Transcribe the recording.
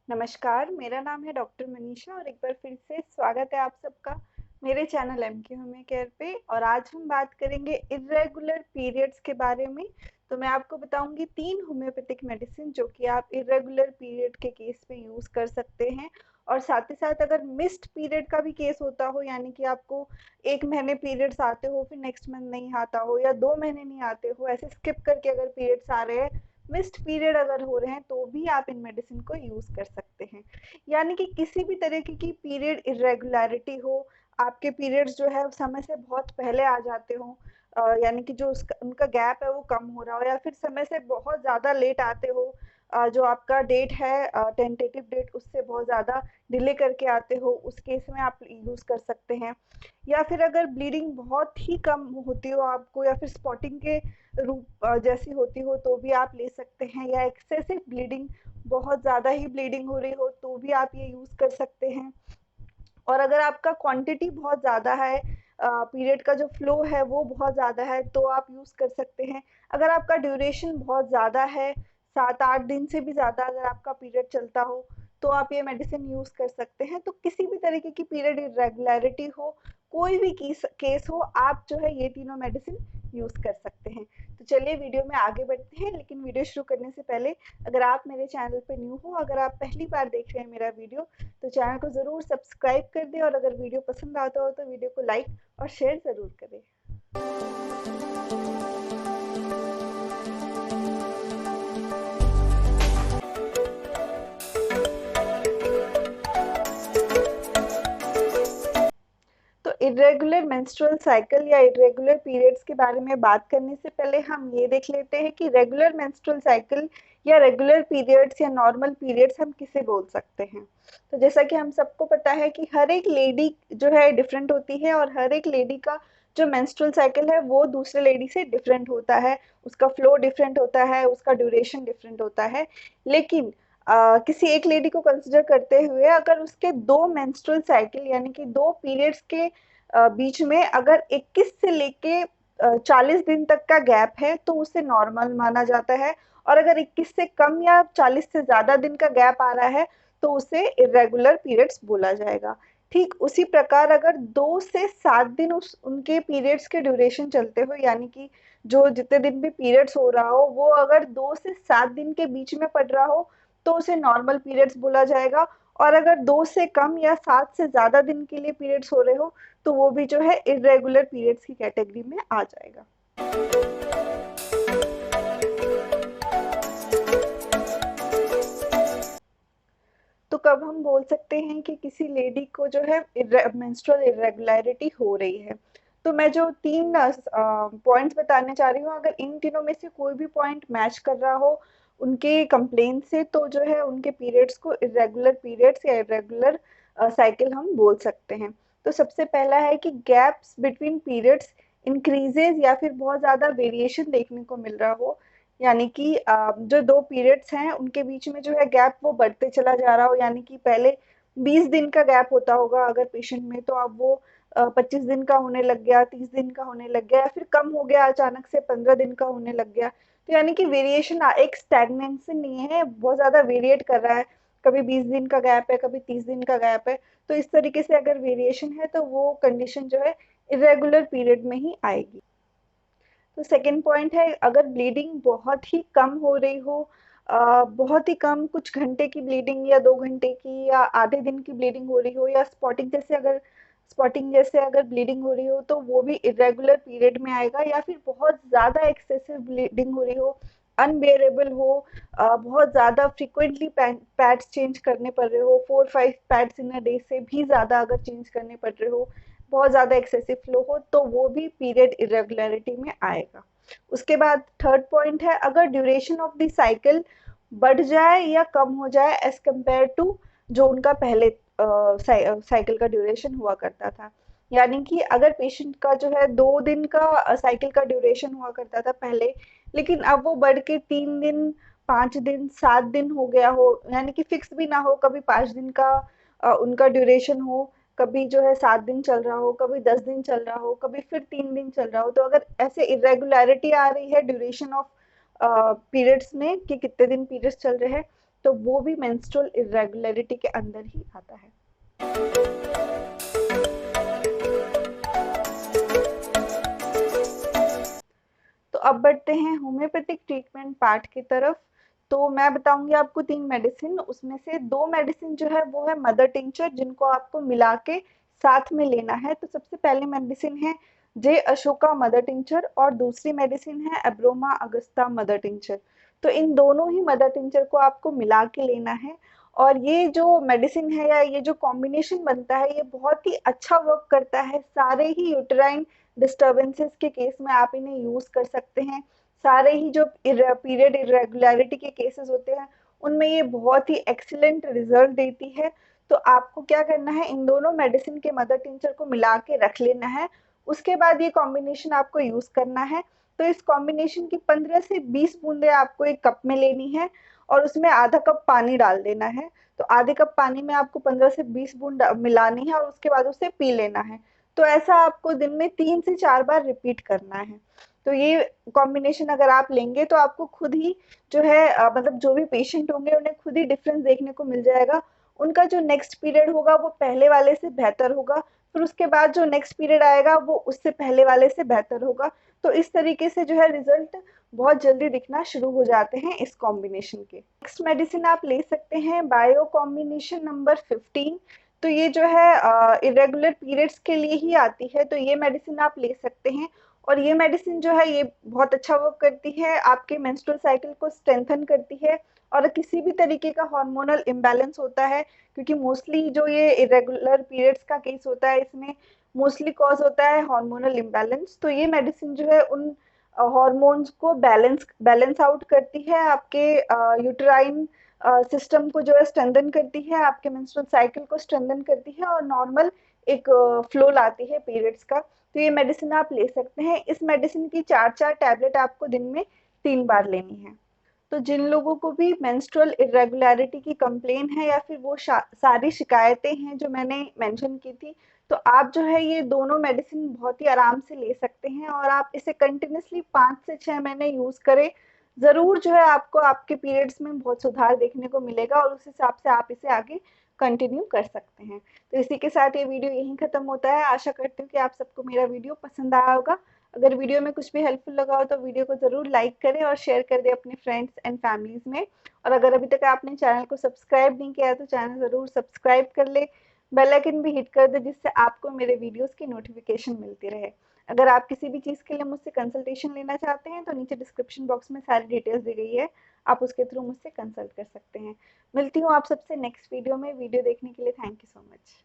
नमस्कार, मेरा नाम है डॉक्टर मनीषा और एक बार फिर से स्वागत है आप सबका मेरे चैनल एमके होमियो केयर पे। और आज हम बात करेंगे इर्रेगुलर पीरियड्स के बारे में। तो मैं आपको बताऊंगी 3 होम्योपैथिक मेडिसिन जो कि आप इर्रेगुलर पीरियड के केस में यूज़ कर सकते हैं। और साथ ही साथ अगर मिस्ड पीरियड का भी केस होता हो, यानी कि आपको 1 महीने पीरियड्स आते हो फिर नेक्स्ट मंथ नहीं आता हो, या 2 महीने नहीं आते हो, ऐसे स्किप करके अगर पीरियड्स आ रहे हैं, मिस्ड पीरियड अगर हो रहे हैं, तो भी आप इन मेडिसिन को यूज़ कर सकते हैं। यानी कि किसी भी तरीके की पीरियड इरेगुलरिटी हो, आपके पीरियड्स जो है समय से बहुत पहले आ जाते हो, यानी कि जो उसका उनका गैप है वो कम हो रहा हो, या फिर समय से बहुत ज़्यादा लेट आते हो, जो आपका डेट है टेंटेटिव डेट उससे बहुत ज़्यादा डिले करके आते हो, उस केस में आप यूज़ कर सकते हैं। या फिर अगर ब्लीडिंग बहुत ही कम होती हो आपको, या फिर स्पॉटिंग के रूप जैसी होती हो, तो भी आप ले सकते हैं। या एक्सेसिव ब्लीडिंग, बहुत ज़्यादा ही ब्लीडिंग हो रही हो, तो भी आप ये यूज़ कर सकते हैं। और अगर आपका क्वांटिटी बहुत ज़्यादा है, पीरियड का जो फ्लो है वो बहुत ज़्यादा है, तो आप यूज़ कर सकते हैं। अगर आपका ड्यूरेशन बहुत ज़्यादा है, 7-8 दिन से भी ज़्यादा अगर आपका पीरियड चलता हो, तो आप ये मेडिसिन यूज़ कर सकते हैं। तो किसी भी तरीके की पीरियड इरेगुलरिटी हो, कोई भी केस हो, आप जो है ये तीनों मेडिसिन यूज़ कर सकते हैं। तो चलिए वीडियो में आगे बढ़ते हैं, लेकिन वीडियो शुरू करने से पहले अगर आप मेरे चैनल पे न्यू हो, अगर आप पहली बार देख रहे हैं मेरा वीडियो, तो चैनल को ज़रूर सब्सक्राइब कर दें, और अगर वीडियो पसंद आता हो तो वीडियो को लाइक और शेयर ज़रूर करें। तो इरेगुलर मेंस्ट्रुअल साइकिल या इरेगुलर पीरियड्स के बारे में बात करने से पहले हम ये देख लेते हैं कि रेगुलर मेंस्ट्रुअल साइकिल या रेगुलर पीरियड्स या नॉर्मल पीरियड्स हम किसे बोल सकते हैं। तो जैसा कि हम सबको पता है कि हर एक लेडी जो है डिफरेंट होती है, और हर एक लेडी का जो मेंस्ट्रुअल साइकिल है वो दूसरे लेडी से डिफरेंट होता है, उसका फ्लो डिफरेंट होता है, उसका ड्यूरेशन डिफरेंट होता है। लेकिन किसी एक लेडी को कंसिडर करते हुए अगर उसके 2 मेंस्ट्रुअल साइकिल यानी कि 2 पीरियड्स के बीच में अगर 21 से लेके 40 दिन तक का गैप है, तो उसे नॉर्मल माना जाता है। और अगर 21 से कम या 40 से ज़्यादा दिन का गैप आ रहा है, तो उसे इरेगुलर पीरियड्स बोला जाएगा। ठीक उसी प्रकार अगर 2 से 7 दिन उस उनके पीरियड्स के ड्यूरेशन चलते हो, यानी कि जो जितने दिन भी पीरियड्स हो रहा हो, वो अगर 2 से 7 दिन के बीच में पड़ रहा हो, तो उसे नॉर्मल पीरियड्स बोला जाएगा। और अगर 2 से कम या 7 से ज़्यादा दिन के लिए पीरियड्स हो रहे हो, तो वो भी जो है इरेगुलर पीरियड्स की कैटेगरी में आ जाएगा। तो कब हम बोल सकते हैं कि किसी लेडी को जो है मेंस्ट्रुअल इरेगुलरिटी हो रही है? तो मैं जो 3 पॉइंट्स बताने चाह रही हूँ, अगर इन तीनों में से कोई भी पॉइंट मैच कर रहा हो उनके कंप्लेंट से, तो जो है उनके पीरियड्स को इरेगुलर पीरियड्स या इरेगुलर साइकिल हम बोल सकते हैं। तो सबसे पहला है कि गैप्स बिटवीन पीरियड्स इंक्रीजेज, या फिर बहुत ज़्यादा वेरिएशन देखने को मिल रहा हो, यानी कि जो 2 पीरियड्स हैं उनके बीच में जो है गैप वो बढ़ते चला जा रहा हो, यानी कि पहले 20 दिन का गैप होता होगा अगर पेशेंट में, तो अब वो 25 दिन का होने लग गया, 30 दिन का होने लग गया, या फिर कम हो गया अचानक से 15 दिन का होने लग गया। तो यानी कि वेरिएशन एक स्टैग्नेंसी नहीं है, बहुत ज़्यादा वेरिएट कर रहा है, कभी 20 दिन का गैप है, कभी 30 दिन का गैप है। तो इस तरीके से अगर वेरिएशन है, तो वो कंडीशन जो है इरेगुलर पीरियड में ही आएगी। तो सेकंड पॉइंट है, अगर ब्लीडिंग बहुत ही कम हो रही हो, बहुत ही कम, कुछ घंटे की ब्लीडिंग या 2 घंटे की या आधे दिन की ब्लीडिंग हो रही हो, या स्पॉटिंग जैसे अगर ब्लीडिंग हो रही हो, तो वो भी इरेगुलर पीरियड में आएगा। या फिर बहुत ज़्यादा एक्सेसिव ब्लीडिंग हो रही हो, अनबेरेबल हो, बहुत ज़्यादा फ्रिक्वेंटली पैड्स चेंज करने पड़ रहे हो, 4-5 पैड्स इन अ डे से भी ज़्यादा अगर चेंज करने पड़ रहे हो, बहुत ज़्यादा एक्सेसिव फ्लो हो, तो वो भी पीरियड इरेगुलरिटी में आएगा। उसके बाद थर्ड पॉइंट है, अगर ड्यूरेशन ऑफ द साइकिल बढ़ जाए या कम हो जाए एज कंपेयर टू जो उनका पहले साइकिल का ड्यूरेशन हुआ करता था। यानी कि अगर पेशेंट का जो है 2 दिन का साइकिल का ड्यूरेशन हुआ करता था पहले, लेकिन अब वो बढ़ के 3 दिन, 5 दिन, 7 दिन हो गया हो, यानी कि फिक्स भी ना हो, कभी 5 दिन का उनका ड्यूरेशन हो, कभी जो है 7 दिन चल रहा हो, कभी 10 दिन चल रहा हो, कभी फिर 3 दिन चल रहा हो। तो अगर ऐसे इरेगुलरिटी आ रही है ड्यूरेशन ऑफ पीरियड्स में कि कितने दिन पीरियड्स चल रहे हैं, तो वो भी मेंस्ट्रुअल इरेगुलरिटी के अंदर ही आता है। तो अब बढ़ते हैं होम्योपैथिक ट्रीटमेंट पार्ट की तरफ। तो मैं बताऊंगी आपको 3 मेडिसिन, उसमें से 2 मेडिसिन जो है वो है मदर टिंचर, जिनको आपको मिला के साथ में लेना है। तो सबसे पहली मेडिसिन है जे अशोका मदर टिंचर और दूसरी मेडिसिन है एब्रोमा अगस्ता मदर टिंचर। तो इन दोनों ही मदर टिंचर को आपको मिला के लेना है। और ये जो मेडिसिन है या ये जो कॉम्बिनेशन बनता है ये बहुत ही अच्छा वर्क करता है। सारे ही यूटेराइन डिस्टर्बेंसेस के केस में आप इन्हें यूज कर सकते हैं। सारे ही जो पीरियड इरेगुलरिटी के केसेस होते हैं उनमें ये बहुत ही एक्सीलेंट रिजल्ट देती है। तो आपको क्या करना है, इन दोनों मेडिसिन के मदर टिंचर को मिला के रख लेना है। उसके बाद ये कॉम्बिनेशन आपको यूज करना है। तो इस कॉम्बिनेशन की 15 से 20 बूंदे आपको एक कप में लेनी है और उसमें आधा कप पानी डाल देना है। तो आधे कप पानी में आपको 15 से 20 बूंद मिलानी है और उसके बाद उसे पी लेना है। तो ऐसा आपको दिन में 3 से 4 बार रिपीट करना है। तो ये कॉम्बिनेशन अगर आप लेंगे तो आपको खुद ही जो है मतलब जो भी पेशेंट होंगे उन्हें खुद ही डिफरेंस देखने को मिल जाएगा। उनका जो नेक्स्ट पीरियड होगा वो पहले वाले से बेहतर होगा, फिर उसके बाद जो नेक्स्ट पीरियड आएगा वो उससे पहले वाले से बेहतर होगा। तो इस तरीके से जो है रिजल्ट बहुत जल्दी दिखना शुरू हो जाते हैं इस कॉम्बिनेशन के। नेक्स्ट मेडिसिन आप ले सकते हैं बायो कॉम्बिनेशन नंबर 15। तो ये जो है इरेगुलर पीरियड्स के लिए ही आती है, तो ये मेडिसिन आप ले सकते हैं। और ये मेडिसिन जो है ये बहुत अच्छा वर्क करती है, आपके मेंस्ट्रुअल साइकिल को स्ट्रेंथन करती है। और किसी भी तरीके का हार्मोनल इम्बैलेंस होता है, क्योंकि मोस्टली जो ये इरेगुलर पीरियड्स का केस होता है इसमें मोस्टली कॉज होता है हार्मोनल इम्बैलेंस। तो ये मेडिसिन जो है उन हार्मोन्स को बैलेंस बैलेंस आउट करती है, आपके यूटेराइन सिस्टम को जो है स्ट्रेंथन करती है, आपके मेंस्ट्रुअल साइकिल को स्ट्रेंथन करती है और नॉर्मल एक फ्लो लाती है पीरियड्स का। तो ये मेडिसिन आप ले सकते हैं। इस मेडिसिन की 4-4 टैबलेट आपको दिन में 3 बार लेनी है। तो जिन लोगों को भी मेंस्ट्रुअल इरेगुलरिटी की कंप्लेन है या फिर वो सारी शिकायतें हैं जो मैंने मेंशन की थी, तो आप जो है ये दोनों मेडिसिन बहुत ही आराम से ले सकते हैं और आप इसे कंटिन्यूसली 5 से 6 महीने यूज करें। ज़रूर जो है आपको आपके पीरियड्स में बहुत सुधार देखने को मिलेगा और उस हिसाब से आप इसे आगे कंटिन्यू कर सकते हैं। तो इसी के साथ ये वीडियो यहीं खत्म होता है। आशा करती हूँ कि आप सबको मेरा वीडियो पसंद आया होगा। अगर वीडियो में कुछ भी हेल्पफुल लगा हो तो वीडियो को ज़रूर लाइक करें और शेयर कर दें अपने फ्रेंड्स एंड फैमिलीज़ में। और अगर अभी तक आपने चैनल को सब्सक्राइब नहीं किया है तो चैनल ज़रूर सब्सक्राइब कर ले, बेल आइकन भी हिट कर दें जिससे आपको मेरे वीडियोस की नोटिफिकेशन मिलती रहे। अगर आप किसी भी चीज़ के लिए मुझसे कंसल्टेशन लेना चाहते हैं तो नीचे डिस्क्रिप्शन बॉक्स में सारी डिटेल्स दी गई है, आप उसके थ्रू मुझसे कंसल्ट कर सकते हैं। मिलती हूँ आप सबसे नेक्स्ट वीडियो में। वीडियो देखने के लिए थैंक यू सो मच।